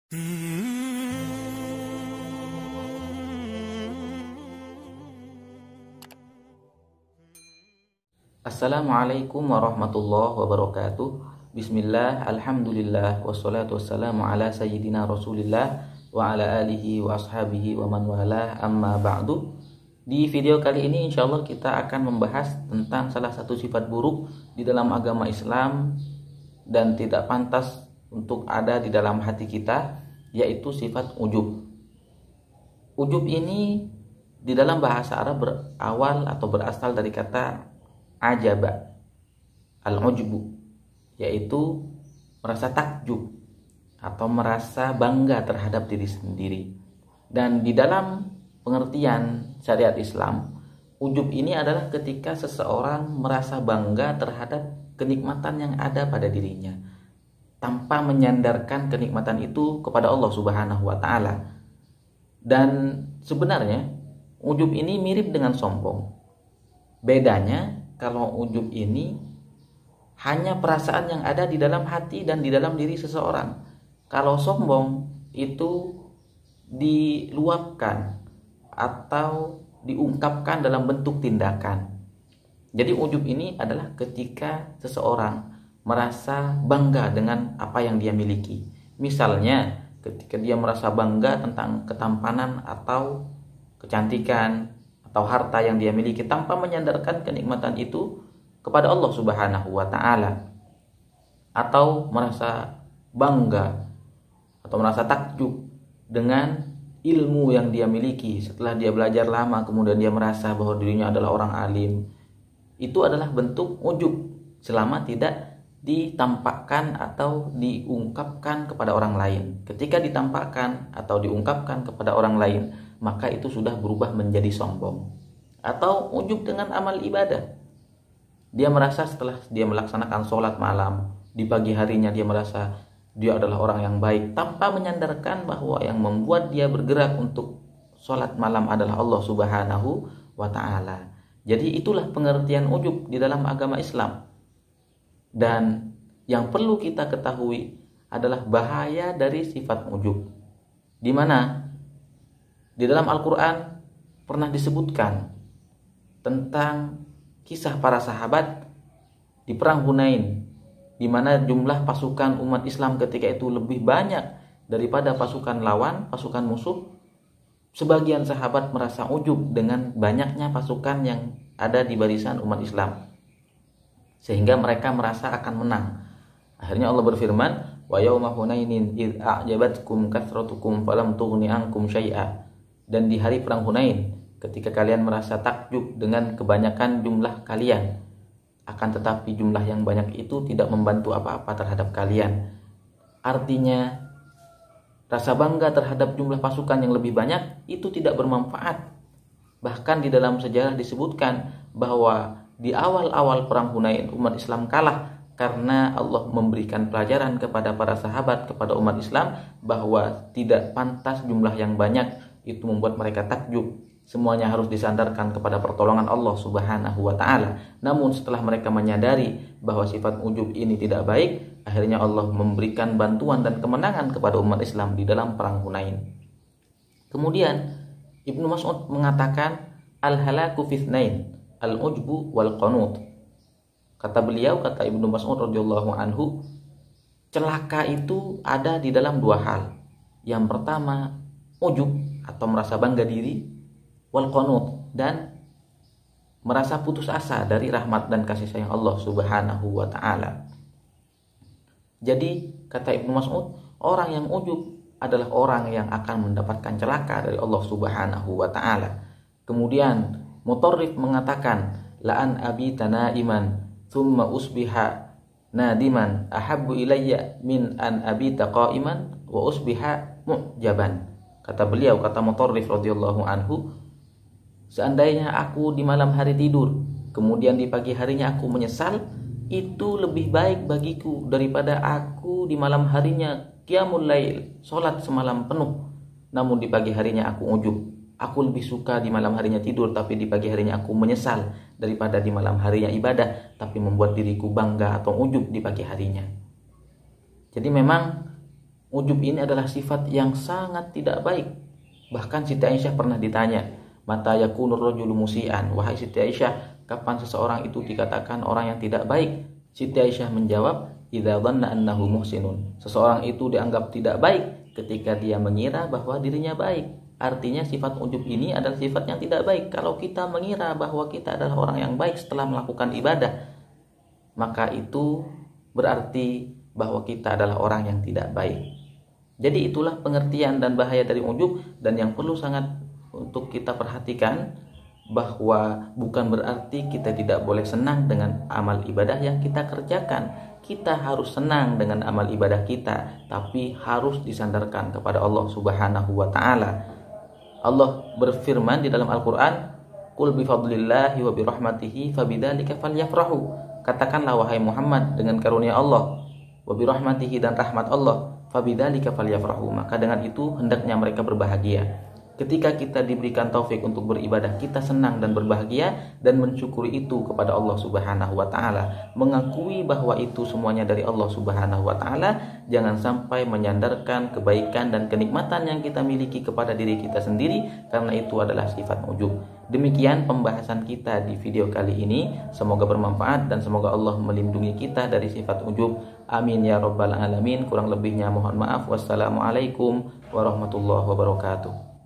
Assalamualaikum warahmatullahi wabarakatuh. Bismillah, alhamdulillah, wassalatu wassalamu ala sayyidina rasulillah wa ala alihi wa ashabihi wa man walah, amma ba'du. Di video kali ini insyaallah kita akan membahas tentang salah satu sifat buruk di dalam agama Islam dan tidak pantas untuk ada di dalam hati kita, yaitu sifat ujub. Ujub ini di dalam bahasa Arab berawal atau berasal dari kata ajaba, al-ujbu, yaitu merasa takjub atau merasa bangga terhadap diri sendiri. Dan di dalam pengertian syariat Islam, ujub ini adalah ketika seseorang merasa bangga terhadap kenikmatan yang ada pada dirinya tanpa menyandarkan kenikmatan itu kepada Allah Subhanahu wa taala. Dan sebenarnya ujub ini mirip dengan sombong. Bedanya, kalau ujub ini hanya perasaan yang ada di dalam hati dan di dalam diri seseorang. Kalau sombong itu diluapkan atau diungkapkan dalam bentuk tindakan. Jadi ujub ini adalah ketika seseorang merasa bangga dengan apa yang dia miliki. Misalnya ketika dia merasa bangga tentang ketampanan atau kecantikan atau harta yang dia miliki tanpa menyandarkan kenikmatan itu kepada Allah Subhanahu wa taala, atau merasa bangga atau merasa takjub dengan ilmu yang dia miliki setelah dia belajar lama, kemudian dia merasa bahwa dirinya adalah orang alim. Itu adalah bentuk ujub selama tidak ditampakkan atau diungkapkan kepada orang lain. Ketika ditampakkan atau diungkapkan kepada orang lain, maka itu sudah berubah menjadi sombong. Atau ujub dengan amal ibadah. Dia merasa setelah dia melaksanakan sholat malam, di pagi harinya dia merasa dia adalah orang yang baik, tanpa menyandarkan bahwa yang membuat dia bergerak untuk sholat malam adalah Allah Subhanahu wa ta'ala. Jadi itulah pengertian ujub di dalam agama Islam. Dan yang perlu kita ketahui adalah bahaya dari sifat ujub, di mana di dalam Al-Quran pernah disebutkan tentang kisah para sahabat di perang Hunain, di mana jumlah pasukan umat Islam ketika itu lebih banyak daripada pasukan lawan, pasukan musuh. Sebagian sahabat merasa ujub dengan banyaknya pasukan yang ada di barisan umat Islam, sehingga mereka merasa akan menang. Akhirnya Allah berfirman, wa yauma hunainin id a'jabatkum kathratukum falam tughni ankum syai'a. Dan di hari perang Hunain, ketika kalian merasa takjub dengan kebanyakan jumlah kalian, akan tetapi jumlah yang banyak itu tidak membantu apa-apa terhadap kalian. Artinya, rasa bangga terhadap jumlah pasukan yang lebih banyak itu tidak bermanfaat. Bahkan di dalam sejarah disebutkan bahwa di awal-awal perang Hunain umat Islam kalah karena Allah memberikan pelajaran kepada para sahabat, kepada umat Islam, bahwa tidak pantas jumlah yang banyak itu membuat mereka takjub. Semuanya harus disandarkan kepada pertolongan Allah Subhanahu wa ta'ala. Namun setelah mereka menyadari bahwa sifat ujub ini tidak baik, akhirnya Allah memberikan bantuan dan kemenangan kepada umat Islam di dalam perang Hunain. Kemudian Ibnu Mas'ud mengatakan, al-halaku fithnain, al-ujbu wal qanut. Kata beliau, kata Ibnu Mas'ud radhiyallahu anhu, celaka itu ada di dalam dua hal. Yang pertama, ujub atau merasa bangga diri, wal qanut, dan merasa putus asa dari rahmat dan kasih sayang Allah Subhanahu wa taala. Jadi kata Ibnu Mas'ud, orang yang ujub adalah orang yang akan mendapatkan celaka dari Allah Subhanahu wa taala. Kemudian Mutarrif mengatakan, la'an abi tanaiman thumma usbiha nadiman ahabbu ilayya min an abita qa'iman wa usbiha mu'jaban. Kata beliau, kata Mutarrif radhiyallahu anhu, seandainya aku di malam hari tidur, kemudian di pagi harinya aku menyesal, itu lebih baik bagiku daripada aku di malam harinya qiyamul lail, salat semalam penuh, namun di pagi harinya aku ujub. Aku lebih suka di malam harinya tidur, tapi di pagi harinya aku menyesal, daripada di malam harinya ibadah, tapi membuat diriku bangga atau ujub di pagi harinya. Jadi memang ujub ini adalah sifat yang sangat tidak baik. Bahkan Siti Aisyah pernah ditanya, mata yakunur rajulu musian, wahai Siti Aisyah, kapan seseorang itu dikatakan orang yang tidak baik? Siti Aisyah menjawab, idza dhanna annahu muhsinun. Seseorang itu dianggap tidak baik ketika dia mengira bahwa dirinya baik. Artinya sifat ujub ini adalah sifat yang tidak baik. Kalau kita mengira bahwa kita adalah orang yang baik setelah melakukan ibadah, maka itu berarti bahwa kita adalah orang yang tidak baik. Jadi itulah pengertian dan bahaya dari ujub, dan yang perlu sangat untuk kita perhatikan, bahwa bukan berarti kita tidak boleh senang dengan amal ibadah yang kita kerjakan. Kita harus senang dengan amal ibadah kita, tapi harus disandarkan kepada Allah Subhanahu wa taala. Allah berfirman di dalam Al-Qur'an, "Qul bi fadlillahi wa bi rahmatihi fabidzalika falyafrahu." Katakanlah wahai Muhammad, dengan karunia Allah, wa bi rahmatihi, dan rahmat Allah, fabidzalika falyafrahu, maka dengan itu hendaknya mereka berbahagia. Ketika kita diberikan taufik untuk beribadah, kita senang dan berbahagia dan mensyukuri itu kepada Allah Subhanahu wa taala, mengakui bahwa itu semuanya dari Allah Subhanahu wa taala. Jangan sampai menyandarkan kebaikan dan kenikmatan yang kita miliki kepada diri kita sendiri, karena itu adalah sifat ujub. Demikian pembahasan kita di video kali ini. Semoga bermanfaat dan semoga Allah melindungi kita dari sifat ujub. Amin ya rabbal alamin. Kurang lebihnya mohon maaf. Wassalamualaikum warahmatullahi wabarakatuh.